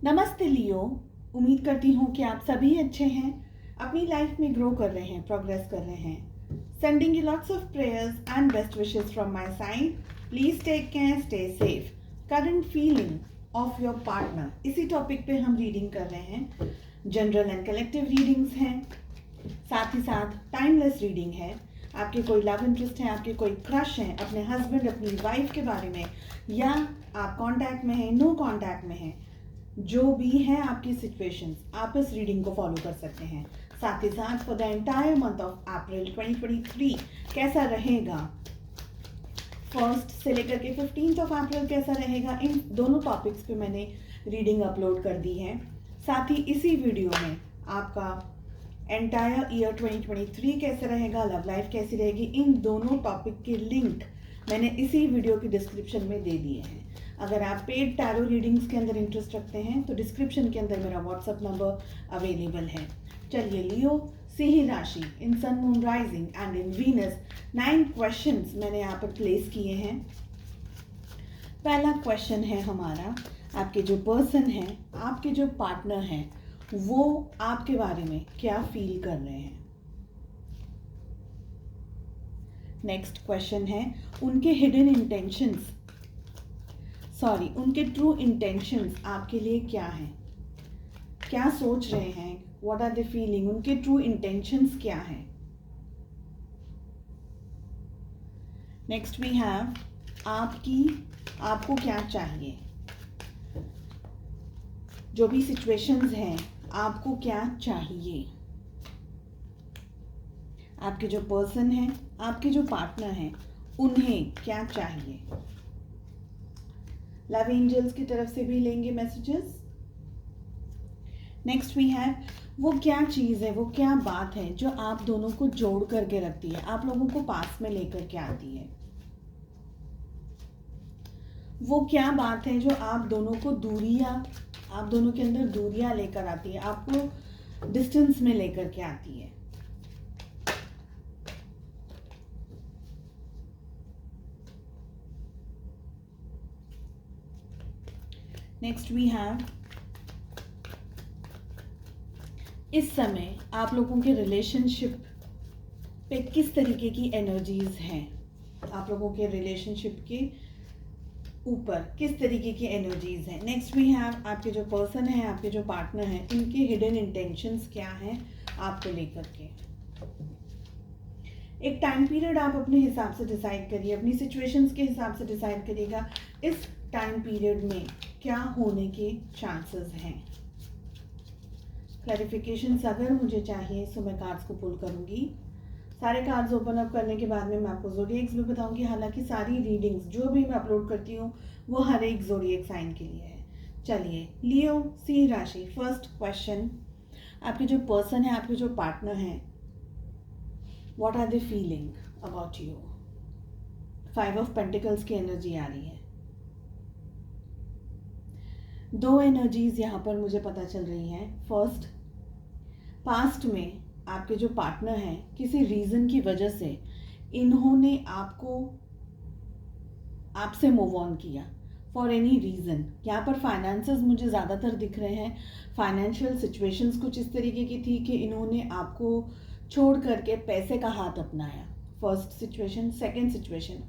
नमस्ते लियो। उम्मीद करती हूँ कि आप सभी अच्छे हैं, अपनी लाइफ में ग्रो कर रहे हैं, प्रोग्रेस कर रहे हैं। Sending you lots of prayers and best wishes from my side. Please take care, stay safe. Current feeling of your partner, इसी टॉपिक पे हम रीडिंग कर रहे हैं। जनरल एंड कलेक्टिव रीडिंग्स हैं, साथ ही साथ टाइमलेस रीडिंग है। आपके कोई लव इंटरेस्ट है, आपके कोई क्रश है अपने हस्बैंड अपनी वाइफ के बारे में, या आप कांटेक्ट में हैं, नो कांटेक्ट में हैं, जो भी है आपकी सिचुएशंस, आप इस रीडिंग को फॉलो कर सकते हैं। साथ ही साथ for the entire month of April 2023 कैसा रहेगा, फर्स्ट से लेकर के 15th ऑफ अप्रैल कैसा रहेगा, इन दोनों टॉपिक्स पे मैंने रीडिंग अपलोड कर दी है। साथ ही इसी वीडियो में आपका एंटायर ईयर 2023 कैसे रहेगा, लव लाइफ कैसी रहेगी, इन दोनों टॉपिक के लिंक मैंने इसी वीडियो की डिस्क्रिप्शन में दे दिए हैं। अगर आप पेड टैरो रीडिंग्स के अंदर इंटरेस्ट रखते हैं तो डिस्क्रिप्शन के अंदर मेरा व्हाट्सएप नंबर अवेलेबल है। चलिए लियो, सिंह राशि, in sun moon rising and in Venus 9 questions मैंने यहाँ पर प्लेस किए हैं। पहला क्वेश्चन है हमारा, आपके जो पर्सन है, आपके जो पार्टनर हैं, वो आपके बारे में क्या फील कर रहे हैं। नेक्स्ट क्वेश्चन है, उनके हिडन इंटेंशंस, उनके ट्रू इंटेंशंस आपके लिए क्या हैं, क्या सोच रहे हैं, व्हाट आर दे फीलिंग, उनके ट्रू इंटेंशंस क्या हैं। नेक्स्ट वी हैव आपको क्या चाहिए, जो भी सिचुएशंस हैं आपको क्या चाहिए। आपके जो पर्सन है, आपके जो पार्टनर हैं, उन्हें क्या चाहिए। लव एंजल्स की तरफ से भी लेंगे मैसेजेस। नेक्स्ट वी हैव, वो क्या चीज़ है, वो क्या बात है जो आप दोनों को जोड़ करके रखती है, आप लोगों को पास में लेकर के आती है। वो क्या बात है जो आप दोनों के अंदर दूरियां लेकर आती है, आपको डिस्टेंस में लेकर के आती है। नेक्स्ट वी हैव, इस समय आप लोगों के रिलेशनशिप पे किस तरीके की एनर्जीज हैं, आप लोगों के रिलेशनशिप के ऊपर किस तरीके की एनर्जीज हैं। नेक्स्ट वी हैव, आपके जो पर्सन है, आपके जो पार्टनर हैं, इनके हिडन इंटेंशंस क्या हैं आपको लेकर के। एक टाइम पीरियड आप अपने हिसाब से डिसाइड करिए, अपनी सिचुएशंस के हिसाब से डिसाइड करिएगा इस टाइम पीरियड में क्या होने के चांसेस हैं। क्लैरिफिकेशंस अगर मुझे चाहिए तो मैं कार्ड्स को पुल करूंगी। सारे कार्ड्स ओपन अप करने के बाद में मैं आपको ज़ोडिएक्स भी बताऊंगी। हालांकि सारी रीडिंग्स जो भी मैं अपलोड करती हूँ वो हर एक ज़ोडिएक साइन के लिए है। चलिए लियो, सिंह राशि, फर्स्ट क्वेश्चन, आपके जो पर्सन है, आपके जो पार्टनर हैं, what are they feeling about you. 5 of pentacles की एनर्जी आ रही है। दो एनर्जीज यहाँ पर मुझे पता चल रही हैं। फर्स्ट, पास्ट में आपके जो पार्टनर हैं, किसी रीज़न की वजह से इन्होंने आपसे मूव ऑन किया फॉर एनी रीज़न। यहाँ पर फाइनेंसेस मुझे ज़्यादातर दिख रहे हैं। फाइनेंशियल सिचुएशंस कुछ इस तरीके की थी कि इन्होंने आपको छोड़ करके पैसे का हाथ अपनाया। First situation. सेकेंड सिचुएशन,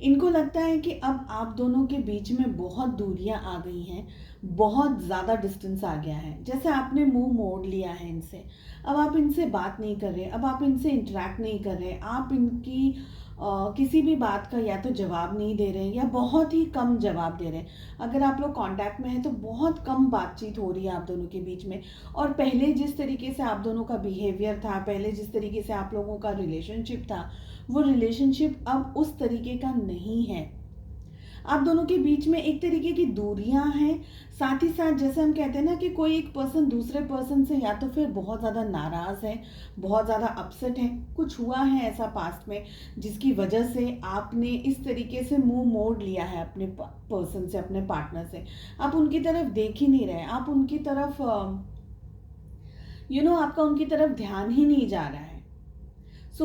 इनको लगता है कि अब आप दोनों के बीच में बहुत दूरियां आ गई हैं, बहुत ज़्यादा डिस्टेंस आ गया है। जैसे आपने मुंह मोड़ लिया है इनसे, अब आप इनसे बात नहीं कर रहे, अब आप इनसे इंटरेक्ट नहीं कर रहे, आप इनकी किसी भी बात का या तो जवाब नहीं दे रहे या बहुत ही कम जवाब दे रहे हैं। अगर आप लोग कांटेक्ट में हैं तो बहुत कम बातचीत हो रही है आप दोनों के बीच में। और पहले जिस तरीके से आप दोनों का बिहेवियर था, पहले जिस तरीके से आप लोगों का रिलेशनशिप था, वो रिलेशनशिप अब उस तरीके का नहीं है। आप दोनों के बीच में एक तरीके की दूरियां हैं। साथ ही साथ जैसे हम कहते हैं ना कि कोई एक पर्सन दूसरे पर्सन से या तो फिर बहुत ज़्यादा नाराज़ है, बहुत ज़्यादा अपसेट है, कुछ हुआ है ऐसा पास्ट में जिसकी वजह से आपने इस तरीके से मुंह मोड़ लिया है अपने पर्सन से, अपने पार्टनर से। आप उनकी तरफ देख ही नहीं रहे, आप उनकी तरफ आपका उनकी तरफ ध्यान ही नहीं जा रहा है।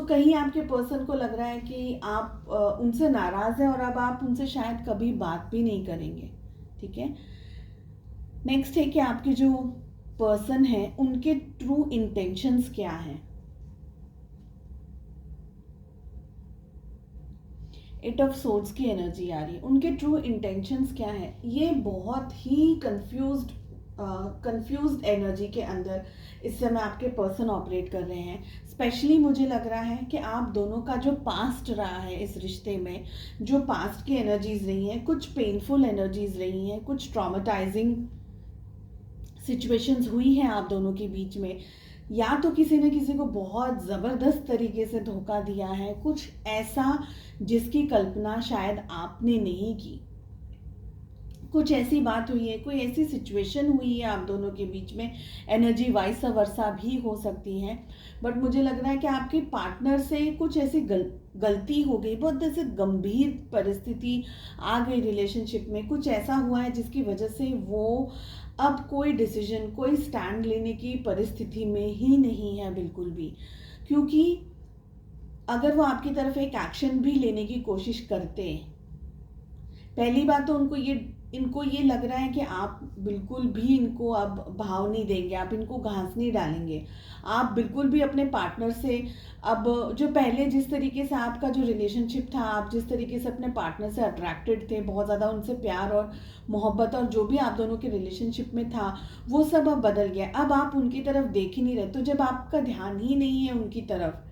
कहीं आपके पर्सन को लग रहा है कि आप उनसे नाराज़ हैं और अब आप उनसे शायद कभी बात भी नहीं करेंगे। ठीक है, नेक्स्ट है कि आपके जो पर्सन है उनके ट्रू इंटेंशंस क्या हैं। एट ऑफ सोर्ड्स की एनर्जी आ रही है, उनके ट्रू इंटेंशंस क्या है। ये बहुत ही कंफ्यूज्ड एनर्जी के अंदर इस समय आपके पर्सन ऑपरेट कर रहे हैं। स्पेशली मुझे लग रहा है कि आप दोनों का जो पास्ट रहा है इस रिश्ते में, जो पास्ट की एनर्जीज रही हैं, कुछ पेनफुल एनर्जीज रही हैं, कुछ ट्रॉमेटाइजिंग सिचुएशंस हुई हैं आप दोनों के बीच में, या तो किसी ने किसी को बहुत ज़बरदस्त तरीके से धोखा दिया है, कुछ ऐसा जिसकी कल्पना शायद आपने नहीं की, कुछ ऐसी बात हुई है, कोई ऐसी सिचुएशन हुई है आप दोनों के बीच में। एनर्जी वाइस वर्सा भी हो सकती है, बट मुझे लग रहा है कि आपके पार्टनर से कुछ ऐसी गलती हो गई, बहुत ऐसे गंभीर परिस्थिति आ गई रिलेशनशिप में, कुछ ऐसा हुआ है जिसकी वजह से वो अब कोई डिसीजन, कोई स्टैंड लेने की परिस्थिति में ही नहीं है बिल्कुल भी। क्योंकि अगर वो आपकी तरफ एक एक्शन भी लेने की कोशिश करते, पहली बात तो इनको ये लग रहा है कि आप बिल्कुल भी इनको अब भाव नहीं देंगे, आप इनको घास नहीं डालेंगे, आप बिल्कुल भी अपने पार्टनर से अब जो पहले जिस तरीके से आपका जो रिलेशनशिप था, आप जिस तरीके से अपने पार्टनर से अट्रैक्टेड थे, बहुत ज़्यादा उनसे प्यार और मोहब्बत और जो भी आप दोनों के रिलेशनशिप में था वो सब अब बदल गया। अब आप उनकी तरफ देख ही नहीं रहे, तो जब आपका ध्यान ही नहीं है उनकी तरफ,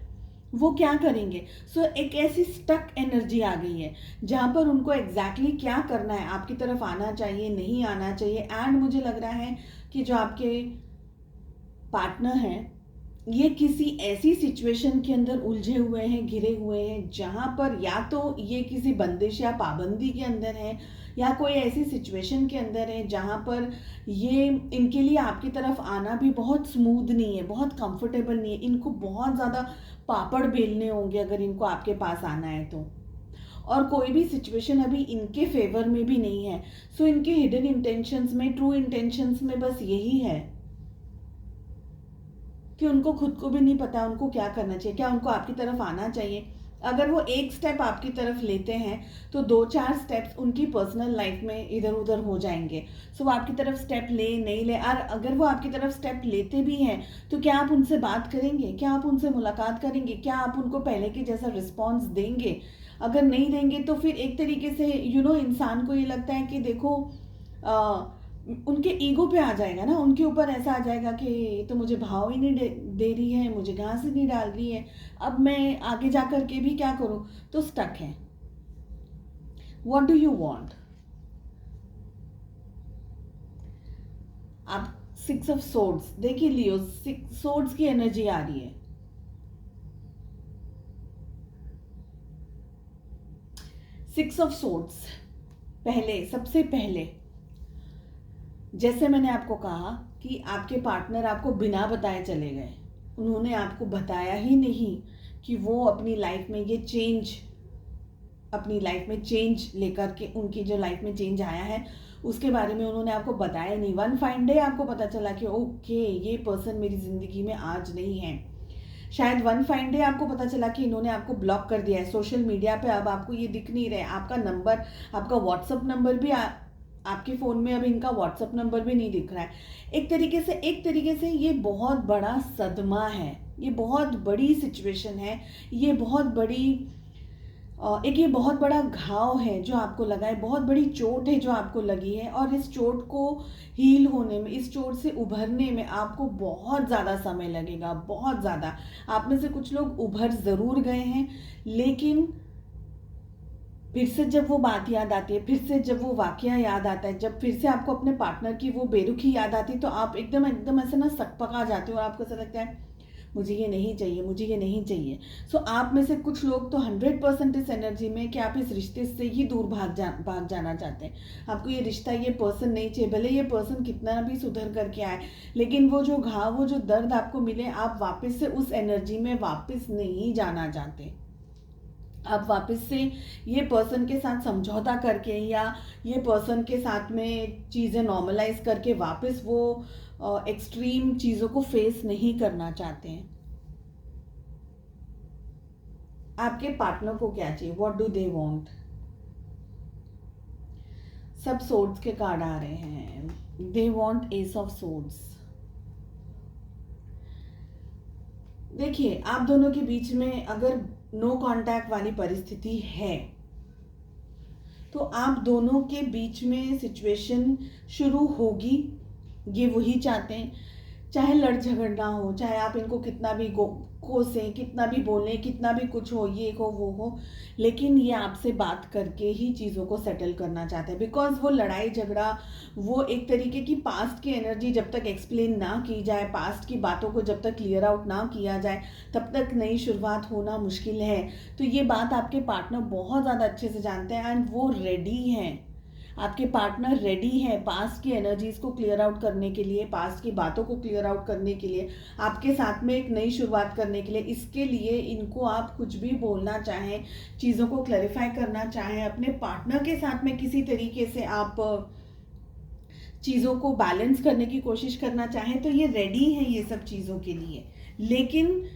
वो क्या करेंगे। एक ऐसी स्टक एनर्जी आ गई है जहां पर उनको एग्जैक्टली क्या करना है, आपकी तरफ आना चाहिए, नहीं आना चाहिए। एंड मुझे लग रहा है कि जो आपके पार्टनर हैं ये किसी ऐसी सिचुएशन के अंदर उलझे हुए हैं, घिरे हुए हैं, जहां पर या तो ये किसी बंदिश या पाबंदी के अंदर है, या कोई ऐसी सिचुएशन के अंदर है जहां पर ये इनके लिए आपकी तरफ आना भी बहुत स्मूथ नहीं है, बहुत कंफर्टेबल नहीं है। इनको बहुत ज़्यादा पापड़ बेलने होंगे अगर इनको आपके पास आना है तो, और कोई भी सिचुएशन अभी इनके फेवर में भी नहीं है। इनके हिडन इंटेंशंस में, ट्रू इंटेंशंस में बस यही है कि उनको खुद को भी नहीं पता उनको क्या करना चाहिए, क्या उनको आपकी तरफ आना चाहिए। अगर वो एक स्टेप आपकी तरफ लेते हैं तो 2-4 स्टेप्स उनकी पर्सनल लाइफ में इधर उधर हो जाएंगे। वो आपकी तरफ स्टेप ले नहीं ले, और अगर वो आपकी तरफ स्टेप लेते भी हैं तो क्या आप उनसे बात करेंगे, क्या आप उनसे मुलाकात करेंगे, क्या आप उनको पहले के जैसा रिस्पॉन्स देंगे। अगर नहीं देंगे तो फिर एक तरीके से इंसान को ये लगता है कि देखो उनके ईगो पे आ जाएगा ना, उनके ऊपर ऐसा आ जाएगा कि ये तो मुझे भाव ही नहीं दे रही है, मुझे घास ही नहीं डाल रही है, अब मैं आगे जा कर के भी क्या करूं। तो स्टक है। What do you want. आप 6 ऑफ सोर्ड्स देखिए लियो, 6 सोर्ड्स की एनर्जी आ रही है। 6 ऑफ सोर्ड्स, पहले सबसे पहले जैसे मैंने आपको कहा कि आपके पार्टनर आपको बिना बताए चले गए, उन्होंने आपको बताया ही नहीं कि वो अपनी लाइफ में ये चेंज, अपनी लाइफ में चेंज लेकर के, उनकी जो लाइफ में चेंज आया है उसके बारे में उन्होंने आपको बताया नहीं। वन फाइन डे आपको पता चला कि ओके ये पर्सन मेरी ज़िंदगी में आज नहीं है। शायद वन फाइन डे आपको पता चला कि इन्होंने आपको ब्लॉक कर दिया है सोशल मीडिया पे, अब आपको ये दिख नहीं रहे, आपका नंबर, आपका व्हाट्सअप नंबर भी आपके फ़ोन में अब इनका व्हाट्सअप नंबर भी नहीं दिख रहा है। एक तरीके से ये बहुत बड़ा सदमा है, ये बहुत बड़ी सिचुएशन है, ये बहुत बड़ी ये बहुत बड़ा घाव है जो आपको लगा है, बहुत बड़ी चोट है जो आपको लगी है, और इस चोट को हील होने में, इस चोट से उभरने में आपको बहुत ज़्यादा समय लगेगा, बहुत ज़्यादा। आप में से कुछ लोग उभर ज़रूर गए हैं, लेकिन फिर से जब वो बात याद आती है, फिर से जब वो वाकया याद आता है, जब फिर से आपको अपने पार्टनर की वो बेरुखी याद आती है, तो आप एकदम एकदम ऐसे ना सकपका जाते हो और आपको ऐसा लगता है मुझे ये नहीं चाहिए, मुझे ये नहीं चाहिए। आप में से कुछ लोग तो 100% इस एनर्जी में कि आप इस रिश्ते से ही दूर भाग जाना चाहते हैं। आपको ये रिश्ता, ये पर्सन नहीं चाहिए, भले ये पर्सन कितना भी सुधर करके आए, लेकिन वो जो घाव, वो जो दर्द आपको मिले, आप वापस से उस एनर्जी में वापस नहीं जाना चाहते। आप वापस से ये पर्सन के साथ समझौता करके या ये पर्सन के साथ में चीज़ें नॉर्मलाइज करके वापस वो एक्सट्रीम चीज़ों को फेस नहीं करना चाहते हैं। आपके पार्टनर को क्या चाहिए, व्हाट डू दे वांट। सब सोर्ड्स के कार्ड आ रहे हैं। They want S of swords. देखिए, आप दोनों के बीच में अगर नो कांटेक्ट वाली परिस्थिति है तो आप दोनों के बीच में सिचुएशन शुरू होगी, ये वही चाहते हैं। चाहे लड़ झगड़ना हो, चाहे आप इनको कितना भी कोसें, कितना भी बोलें, कितना भी कुछ हो, ये हो वो हो, लेकिन ये आपसे बात करके ही चीज़ों को सेटल करना चाहते हैं। बिकॉज वो लड़ाई झगड़ा, वो एक तरीके की पास्ट की एनर्जी जब तक एक्सप्लेन ना की जाए, पास्ट की बातों को जब तक क्लियर आउट ना किया जाए, तब तक नई शुरुआत होना मुश्किल है। तो ये बात आपके पार्टनर बहुत ज़्यादा अच्छे से जानते हैं एंड वो रेडी हैं। आपके पार्टनर रेडी है पास्ट की एनर्जीज को क्लियर आउट करने के लिए, पास्ट की बातों को क्लियर आउट करने के लिए, आपके साथ में एक नई शुरुआत करने के लिए। इसके लिए इनको आप कुछ भी बोलना चाहें, चीज़ों को क्लैरिफाई करना चाहें, अपने पार्टनर के साथ में किसी तरीके से आप चीज़ों को बैलेंस करने की कोशिश करना चाहें, तो ये रेडी है ये सब चीज़ों के लिए। लेकिन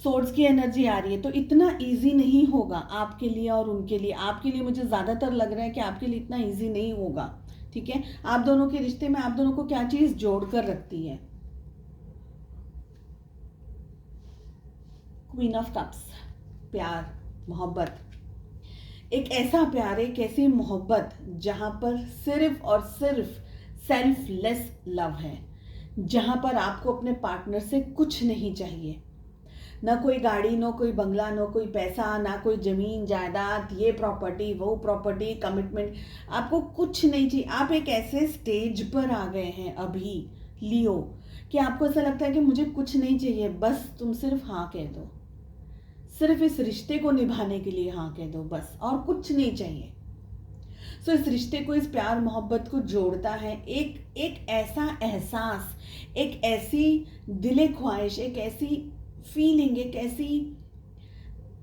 सोर्ड्स की एनर्जी आ रही है तो इतना इजी नहीं होगा आपके लिए और उनके लिए। आपके लिए मुझे ज़्यादातर लग रहा है कि आपके लिए इतना इजी नहीं होगा। ठीक है, आप दोनों के रिश्ते में आप दोनों को क्या चीज़ जोड़ कर रखती है? क्वीन ऑफ कप्स, प्यार, मोहब्बत। एक ऐसा प्यार, एक ऐसी मोहब्बत जहां पर सिर्फ और सिर्फ सेल्फलेस लव है, जहां पर आपको अपने पार्टनर से कुछ नहीं चाहिए। ना कोई गाड़ी, ना कोई बंगला, ना कोई पैसा, ना कोई जमीन जायदाद, ये प्रॉपर्टी वो प्रॉपर्टी, कमिटमेंट, आपको कुछ नहीं चाहिए। आप एक ऐसे स्टेज पर आ गए हैं अभी लियो कि आपको ऐसा लगता है कि मुझे कुछ नहीं चाहिए, बस तुम सिर्फ हाँ कह दो, सिर्फ इस रिश्ते को निभाने के लिए हाँ कह दो बस, और कुछ नहीं चाहिए। सो इस रिश्ते को, इस प्यार मोहब्बत को जोड़ता है एक ऐसा एहसास, एक ऐसी दिले ख्वाहिश, एक ऐसी फीलिंग, एक ऐसी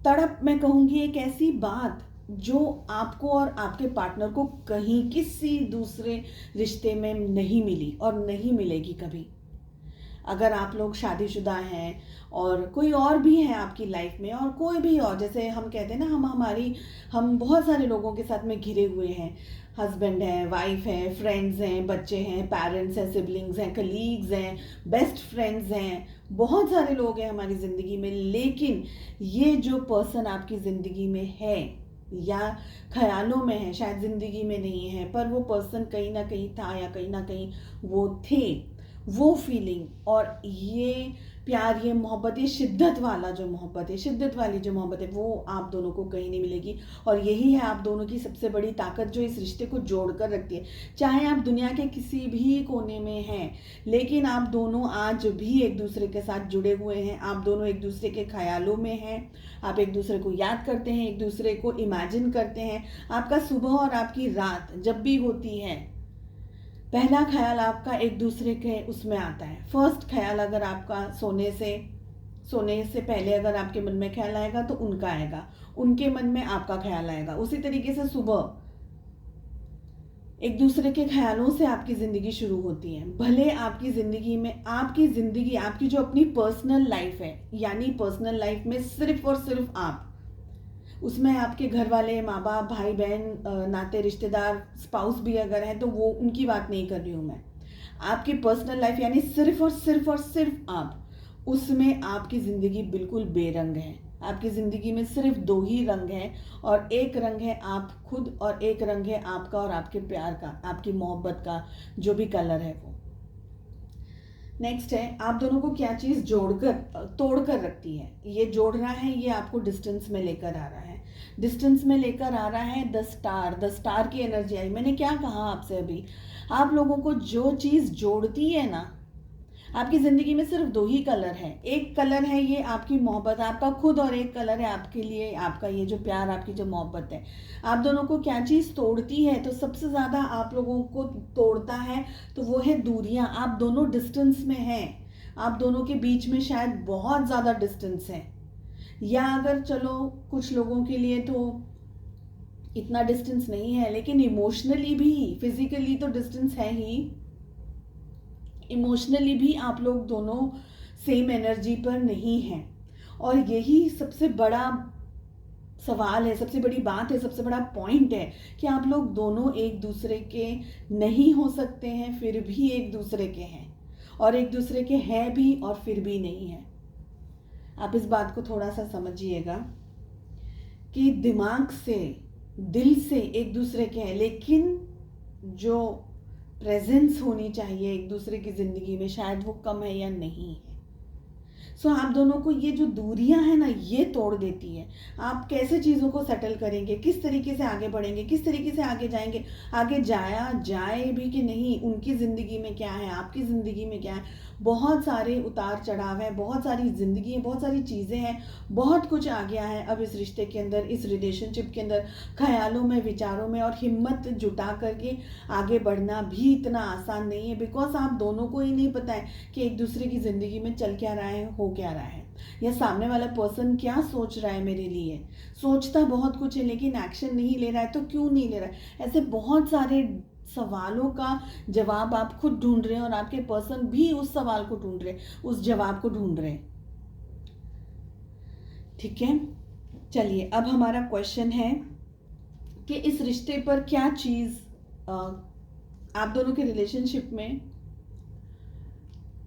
तड़प, मैं कहूँगी एक ऐसी बात जो आपको और आपके पार्टनर को कहीं किसी दूसरे रिश्ते में नहीं मिली और नहीं मिलेगी कभी। अगर आप लोग शादीशुदा हैं और कोई और भी है आपकी लाइफ में, और कोई भी और, जैसे हम कहते हैं ना, हम बहुत सारे लोगों के साथ में घिरे हुए हैं। हस्बैंड है, वाइफ है, फ्रेंड्स हैं, बच्चे हैं, पेरेंट्स हैं, सिबलिंग्स हैं, कलीग्स हैं, बेस्ट फ्रेंड्स हैं, बहुत सारे लोग हैं हमारी ज़िंदगी में। लेकिन ये जो पर्सन आपकी ज़िंदगी में है या ख्यालों में है, शायद ज़िंदगी में नहीं है, पर वो पर्सन कहीं ना कहीं था या कहीं ना कहीं वो थे। वो फीलिंग और ये प्यार, ये मोहब्बत, ये शिद्दत वाला जो मोहब्बत है, शिद्दत वाली जो मोहब्बत है, वो आप दोनों को कहीं नहीं मिलेगी। और यही है आप दोनों की सबसे बड़ी ताकत जो इस रिश्ते को जोड़ कर रखती है। चाहे आप दुनिया के किसी भी कोने में हैं, लेकिन आप दोनों आज भी एक दूसरे के साथ जुड़े हुए हैं। आप दोनों एक दूसरे के ख्यालों में हैं, आप एक दूसरे को याद करते हैं, एक दूसरे को इमेजिन करते हैं। आपका सुबह और आपकी रात जब भी होती है, पहला ख्याल आपका एक दूसरे के उसमें आता है। फर्स्ट ख्याल अगर आपका सोने से पहले अगर आपके मन में ख्याल आएगा तो उनका आएगा, उनके मन में आपका ख्याल आएगा। उसी तरीके से सुबह एक दूसरे के ख्यालों से आपकी ज़िंदगी शुरू होती है। भले आपकी ज़िंदगी में, आपकी जो अपनी पर्सनल लाइफ है, यानी पर्सनल लाइफ में सिर्फ और सिर्फ आप, उसमें आपके घर वाले, माँ बाप, भाई बहन, नाते रिश्तेदार, स्पाउस भी अगर है तो वो उनकी बात नहीं कर रही हूँ मैं। आपकी पर्सनल लाइफ यानी सिर्फ और सिर्फ और सिर्फ आप, उसमें आपकी ज़िंदगी बिल्कुल बेरंग है। आपकी ज़िंदगी में सिर्फ दो ही रंग हैं, और एक रंग है आप खुद और एक रंग है आपका और आपके प्यार का, आपकी मोहब्बत का जो भी कलर है वो। नेक्स्ट है, आप दोनों को क्या चीज़ तोड़कर रखती है? ये जोड़ रहा है, ये आपको डिस्टेंस में लेकर आ रहा है। डिस्टेंस में लेकर आ रहा है द स्टार की एनर्जी आई। मैंने क्या कहा आपसे अभी, आप लोगों को जो चीज़ जोड़ती है ना, आपकी ज़िंदगी में सिर्फ दो ही कलर है। एक कलर है ये आपकी मोहब्बत, आपका खुद, और एक कलर है आपके लिए आपका ये जो प्यार, आपकी जो मोहब्बत है। आप दोनों को क्या चीज़ तोड़ती है? तो सबसे ज़्यादा आप लोगों को तोड़ता है तो वो है दूरियां। आप दोनों डिस्टेंस में हैं, आप दोनों के बीच में शायद बहुत ज़्यादा डिस्टेंस है, या अगर चलो कुछ लोगों के लिए तो इतना डिस्टेंस नहीं है, लेकिन इमोशनली भी, फिजिकली तो डिस्टेंस है ही, इमोशनली भी आप लोग दोनों सेम एनर्जी पर नहीं हैं। और यही सबसे बड़ा सवाल है, सबसे बड़ी बात है, सबसे बड़ा पॉइंट है कि आप लोग दोनों एक दूसरे के नहीं हो सकते हैं फिर भी एक दूसरे के हैं, और एक दूसरे के हैं भी और फिर भी नहीं है। आप इस बात को थोड़ा सा समझिएगा कि दिमाग से, दिल से एक दूसरे के हैं, लेकिन जो प्रेजेंस होनी चाहिए एक दूसरे की ज़िंदगी में शायद वो कम है या नहीं है। सो आप दोनों को ये जो दूरियां हैं ना, ये तोड़ देती है। आप कैसे चीज़ों को सेटल करेंगे, किस तरीके से आगे बढ़ेंगे, किस तरीके से आगे जाएंगे, आगे जाया जाए भी कि नहीं, उनकी ज़िंदगी में क्या है, आपकी ज़िंदगी में क्या है। बहुत सारे उतार चढ़ाव है, बहुत सारी ज़िंदगी है, बहुत सारी चीज़ें हैं, बहुत कुछ आ गया है अब इस रिश्ते के अंदर, इस रिलेशनशिप के अंदर, ख्यालों में, विचारों में। और हिम्मत जुटा करके आगे बढ़ना भी इतना आसान नहीं है, बिकॉज आप दोनों को ही नहीं पता है कि एक दूसरे की ज़िंदगी में चल क्या रहा है, हो क्या रहा है, या सामने वाला पर्सन क्या सोच रहा है मेरे लिए। सोचता बहुत कुछ है लेकिन एक्शन नहीं ले रहा है, तो क्यों नहीं ले रहा है। ऐसे बहुत सारे सवालों का जवाब आप खुद ढूंढ रहे हैं और आपके पर्सन भी उस सवाल को ढूंढ रहे, उस जवाब को ढूंढ रहे। ठीक है, चलिए अब हमारा क्वेश्चन है कि इस रिश्ते पर क्या चीज़ आप दोनों के रिलेशनशिप में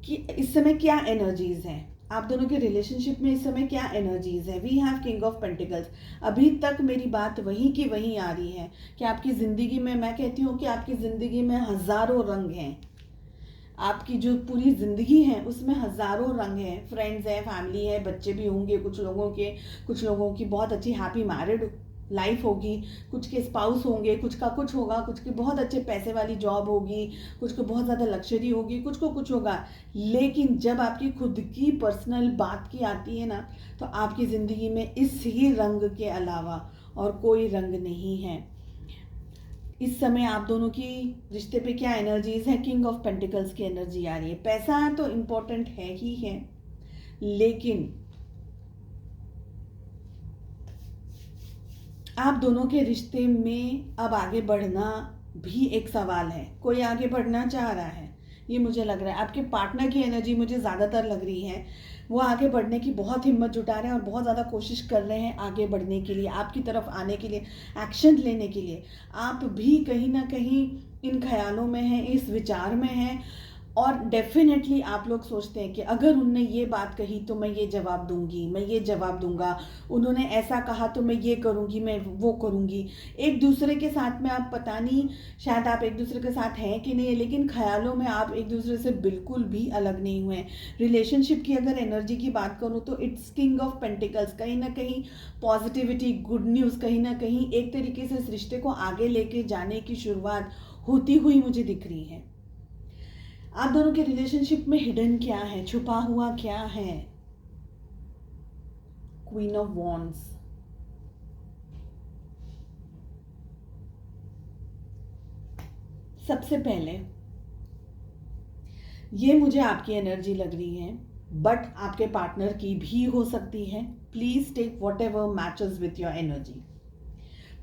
कि इस समय क्या एनर्जीज हैं, आप दोनों के रिलेशनशिप में इस समय क्या एनर्जीज है। We have king of pentacles. अभी तक मेरी बात वहीं की वहीं आ रही है कि आपकी ज़िंदगी में, मैं कहती हूँ कि आपकी ज़िंदगी में हज़ारों रंग हैं। आपकी जो पूरी ज़िंदगी है उसमें हज़ारों रंग हैं, फ्रेंड्स हैं, फैमिली है, बच्चे भी होंगे कुछ लोगों की बहुत अच्छी हैप्पी मैरिड लाइफ होगी, कुछ के स्पाउस होंगे, कुछ का कुछ होगा, कुछ की बहुत अच्छे पैसे वाली जॉब होगी, कुछ को बहुत ज़्यादा लग्जरी होगी, कुछ को कुछ होगा। लेकिन जब आपकी खुद की पर्सनल बात की आती है ना, तो आपकी ज़िंदगी में इस ही रंग के अलावा और कोई रंग नहीं है। इस समय आप दोनों की रिश्ते पे क्या एनर्जीज है, किंग ऑफ पेंटिकल्स की एनर्जी आ रही है। पैसा तो इम्पोर्टेंट है ही है, लेकिन आप दोनों के रिश्ते में अब आगे बढ़ना भी एक सवाल है। कोई आगे बढ़ना चाह रहा है, ये मुझे लग रहा है। आपके पार्टनर की एनर्जी मुझे ज़्यादातर लग रही है, वो आगे बढ़ने की बहुत हिम्मत जुटा रहे हैं और बहुत ज़्यादा कोशिश कर रहे हैं आगे बढ़ने के लिए, आपकी तरफ आने के लिए, एक्शन लेने के लिए। आप भी कहीं ना कहीं इन ख्यालों में हैं, इस विचार में हैं, और डेफिनेटली आप लोग सोचते हैं कि अगर उनने ये बात कही तो मैं ये जवाब दूंगी, मैं ये जवाब दूंगा, उन्होंने ऐसा कहा तो मैं ये करूंगी, मैं वो करूंगी। एक दूसरे के साथ में आप, पता नहीं शायद आप एक दूसरे के साथ हैं कि नहीं, लेकिन ख्यालों में आप एक दूसरे से बिल्कुल भी अलग नहीं हुए। रिलेशनशिप की अगर एनर्जी की बात करूँ तो इट्स किंग ऑफ पेंटिकल्स। कहीं ना कहीं पॉजिटिविटी, गुड न्यूज़, कहीं ना कहीं एक तरीके से इस रिश्ते को आगे लेके जाने की शुरुआत होती हुई मुझे दिख रही है। आप दोनों के रिलेशनशिप में हिडन क्या है, छुपा हुआ क्या है। Queen of wands. सबसे पहले ये मुझे आपकी एनर्जी लग रही है, बट आपके पार्टनर की भी हो सकती है। Please take whatever matches with your energy.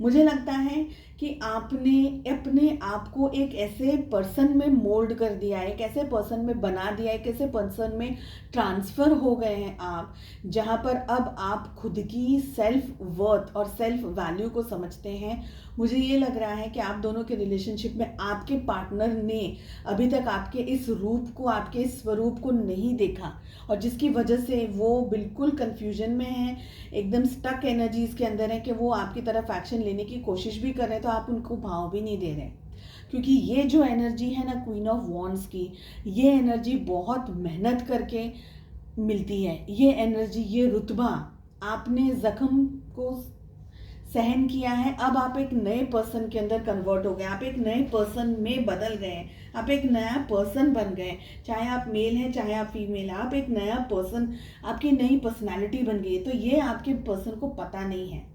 मुझे लगता है कि आपने अपने आप को एक ऐसे पर्सन में मोल्ड कर दिया है, एक ऐसे पर्सन में बना दिया है, एक ऐसे पर्सन में ट्रांसफ़र हो गए हैं आप, जहाँ पर अब आप खुद की सेल्फ वर्थ और सेल्फ वैल्यू को समझते हैं। मुझे ये लग रहा है कि आप दोनों के रिलेशनशिप में आपके पार्टनर ने अभी तक आपके इस रूप को, आपके इस स्वरूप को नहीं देखा, और जिसकी वजह से वो बिल्कुल कन्फ्यूजन में है, एकदम स्टक एनर्जीज के अंदर है कि वो आपकी तरफ एक्शन लेने की कोशिश भी कर रहे हैं तो आप उनको भाव भी नहीं दे रहे। क्योंकि ये जो एनर्जी है ना क्वीन ऑफ वॉन्ड्स की, ये एनर्जी बहुत मेहनत करके मिलती है। ये एनर्जी, ये रुतबा, आपने जख्म को सहन किया है, अब आप एक नए पर्सन के अंदर कन्वर्ट हो गए, आप एक नए पर्सन में बदल गए हैं, आप एक नया पर्सन बन गए। चाहे आप मेल हैं चाहे आप फीमेल हैं, आप एक नया पर्सन, आपकी नई पर्सनालिटी बन गई है। तो ये आपके पर्सन को पता नहीं है।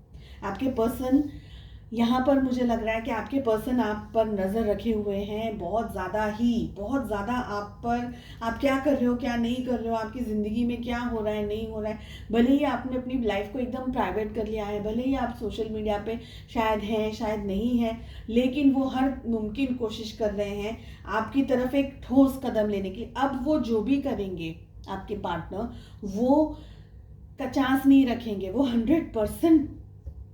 आपके पर्सन, यहाँ पर मुझे लग रहा है कि आपके पर्सन आप पर नज़र रखे हुए हैं बहुत ज़्यादा आप पर। आप क्या कर रहे हो, क्या नहीं कर रहे हो, आपकी ज़िंदगी में क्या हो रहा है, नहीं हो रहा है। भले ही आपने अपनी लाइफ को एकदम प्राइवेट कर लिया है, भले ही आप सोशल मीडिया पे शायद हैं शायद नहीं है, लेकिन वो हर मुमकिन कोशिश कर रहे हैं आपकी तरफ एक ठोस कदम लेने की। अब वो जो भी करेंगे आपके पार्टनर, वो 50 नहीं रखेंगे, वो 100%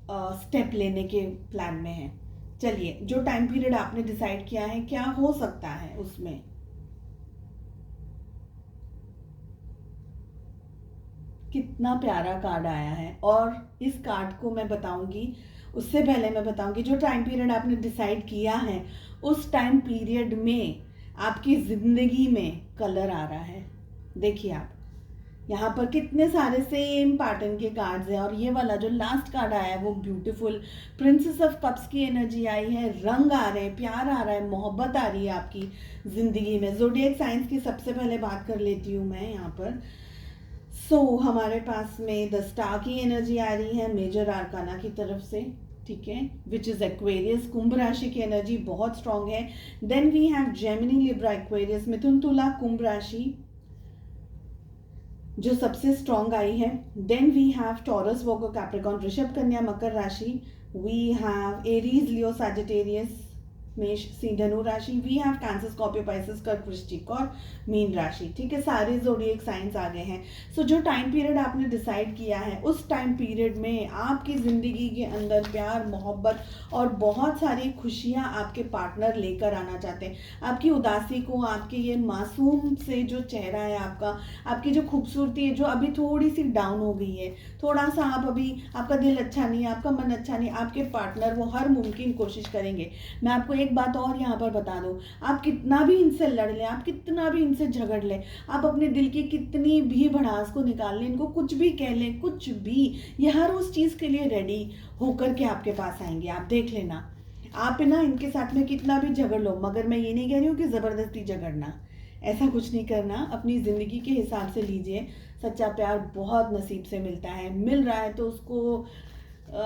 स्टेप लेने के प्लान में हैं। चलिए, जो टाइम पीरियड आपने डिसाइड किया है क्या हो सकता है उसमें। कितना प्यारा कार्ड आया है। और इस कार्ड को मैं बताऊंगी, उससे पहले मैं बताऊंगी जो टाइम पीरियड आपने डिसाइड किया है उस टाइम पीरियड में आपकी जिंदगी में कलर आ रहा है। देखिए आप यहाँ पर कितने सारे सेम पैटर्न के कार्ड्स हैं, और ये वाला जो लास्ट कार्ड आया है वो ब्यूटीफुल प्रिंसेस ऑफ कप्स की एनर्जी आई है। रंग आ रहे हैं, प्यार आ रहा है, मोहब्बत आ रही है आपकी जिंदगी में। ज़ोडिएक साइंस की सबसे पहले बात कर लेती हूँ मैं यहाँ पर। हमारे पास में द स्टार की एनर्जी आ रही है मेजर आर्काना की तरफ से, ठीक है, विच इज एक्वेरियस। कुंभ राशि की एनर्जी बहुत स्ट्रांग है। Then we have Gemini, Libra, Aquarius, मिथुन, तुला, कुंभ राशि जो सबसे स्ट्रांग आई है। Then we have Taurus, Virgo, Capricorn, वृषभ, कन्या, मकर राशि। We have Aries, Leo, Sagittarius, मेष, सिंह, धनु राशि। We have Cancer, Scorpio, Pisces, कर्क, वृश्चिक और मीन राशि। ठीक है, सारे ज़ोडिएक साइंस आ गए हैं। जो टाइम पीरियड आपने डिसाइड किया है उस टाइम पीरियड में आपकी ज़िंदगी के अंदर प्यार, मोहब्बत और बहुत सारी खुशियाँ आपके पार्टनर लेकर आना चाहते हैं। आपकी उदासी को, आपके ये मासूम से जो चेहरा है आपका, आपकी जो खूबसूरती है जो अभी थोड़ी सी डाउन हो गई है, थोड़ा सा आप अभी, आपका दिल अच्छा नहीं है, आपका मन अच्छा नहीं, आपके पार्टनर वो हर मुमकिन कोशिश करेंगे। मैं आपको एक बात और यहाँ पर बता दूं, आप कितना भी इनसे लड़ लें, आप कितना भी इनसे झगड़ लें, आप अपने दिल की कितनी भी भड़ास को निकाल लें, इनको कुछ भी कह लें, कुछ भी, ये हर उस चीज़ के लिए रेडी होकर के आपके पास आएंगे। आप देख लेना, आप ना इनके साथ में कितना भी झगड़ लो, मगर मैं ये नहीं कह रही हूँ कि ज़बरदस्ती झगड़ना, ऐसा कुछ नहीं करना। अपनी ज़िंदगी के हिसाब से लीजिए। सच्चा प्यार बहुत नसीब से मिलता है, मिल रहा है तो उसको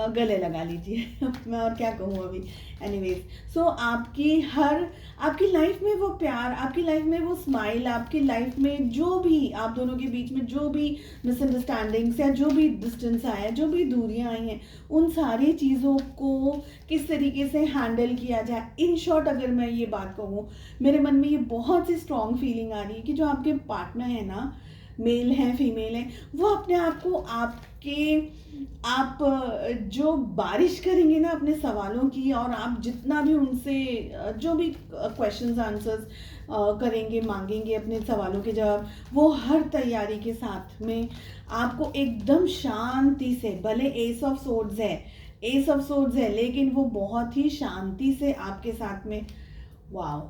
गले लगा लीजिए। मैं और क्या कहूँ अभी। एनीवेज, आपकी लाइफ में वो प्यार, आपकी लाइफ में वो स्माइल, आपकी लाइफ में जो भी आप दोनों के बीच में जो भी मिसअंडरस्टैंडिंग्स या जो भी डिस्टेंस आया, जो भी दूरियां आई हैं, उन सारी चीज़ों को किस तरीके से हैंडल किया जाए। इन शॉर्ट अगर मैं ये बात कहूँ, मेरे मन में ये बहुत सी स्ट्रॉन्ग फीलिंग आ रही है कि जो आपके पार्टनर है ना, मेल हैं, फीमेल हैं, वो अपने आप को आप जो बारिश करेंगे ना अपने सवालों की, और आप जितना भी उनसे जो भी क्वेश्चंस आंसर्स करेंगे, मांगेंगे अपने सवालों के जवाब, वो हर तैयारी के साथ में आपको एकदम शांति से, भले एस ऑफ सोर्ड्स है लेकिन वो बहुत ही शांति से आपके साथ में, वाओ,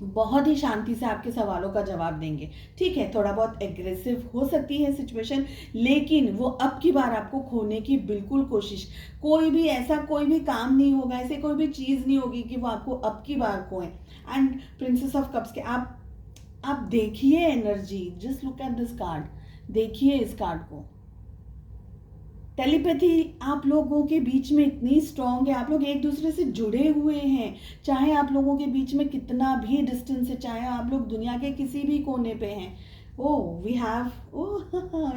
बहुत ही शांति से आपके सवालों का जवाब देंगे। ठीक है, थोड़ा बहुत एग्रेसिव हो सकती है सिचुएशन, लेकिन वो अब की बार आपको खोने की बिल्कुल कोशिश, कोई भी काम नहीं होगा, ऐसे कोई भी चीज़ नहीं होगी कि वो आपको अब की बार खोएं। एंड प्रिंसेस ऑफ कप्स के आप देखिए energy, just look at this card, देखिए इस कार्ड को। टेलीपैथी आप लोगों के बीच में इतनी स्ट्रांग है, आप लोग एक दूसरे से जुड़े हुए हैं, चाहे आप लोगों के बीच में कितना भी डिस्टेंस है, चाहे आप लोग दुनिया के किसी भी कोने पे हैं। We have,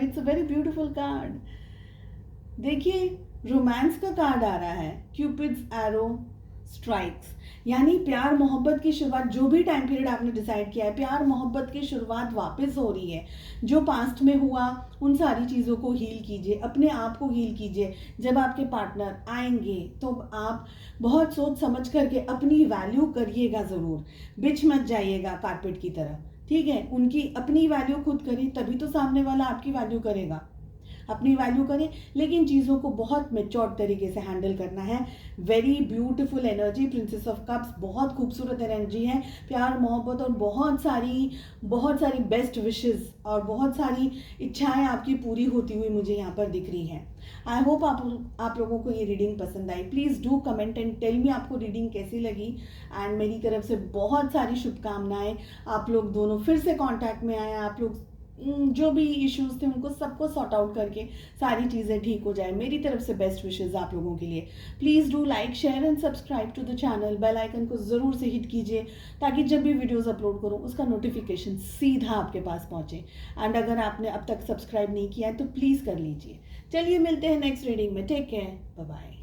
it's a very beautiful card. देखिए, रोमांस का कार्ड आ रहा है, क्यूपिड्स एरो स्ट्राइक्स, यानी प्यार मोहब्बत की शुरुआत, जो भी टाइम पीरियड आपने डिसाइड किया है, प्यार मोहब्बत की शुरुआत वापस हो रही है। जो पास्ट में हुआ उन सारी चीज़ों को हील कीजिए, अपने आप को हील कीजिए। जब आपके पार्टनर आएंगे तो आप बहुत सोच समझ करके अपनी वैल्यू करिएगा, ज़रूर बिछ मत जाइएगा कारपेट की तरह। ठीक है, उनकी अपनी वैल्यू खुद करें, तभी तो सामने वाला आपकी वैल्यू करेगा। अपनी वैल्यू करें, लेकिन चीज़ों को बहुत मेच्योर तरीके से हैंडल करना है। Very beautiful energy, princess of cups, बहुत खूबसूरत एनर्जी है। प्यार, मोहब्बत और बहुत सारी बेस्ट विशेस और बहुत सारी इच्छाएं आपकी पूरी होती हुई मुझे यहाँ पर दिख रही हैं। आई होप आप लोगों को ये रीडिंग पसंद आई। Please do comment and tell me आपको रीडिंग कैसी लगी। एंड मेरी तरफ से बहुत सारी शुभकामनाएं। आप लोग दोनों फिर से कांटेक्ट में आए, आप लोग जो भी इश्यूज थे उनको सबको सॉर्ट आउट करके सारी चीज़ें ठीक हो जाए। मेरी तरफ से बेस्ट विशेस आप लोगों के लिए। Please do like, share and subscribe to the channel. Bell icon को ज़रूर से हिट कीजिए ताकि जब भी वीडियोस अपलोड करूं उसका नोटिफिकेशन सीधा आपके पास पहुंचे। एंड अगर आपने अब तक सब्सक्राइब नहीं किया है तो प्लीज़ कर लीजिए। चलिए, मिलते हैं नेक्स्ट रीडिंग में। Take care, bye bye.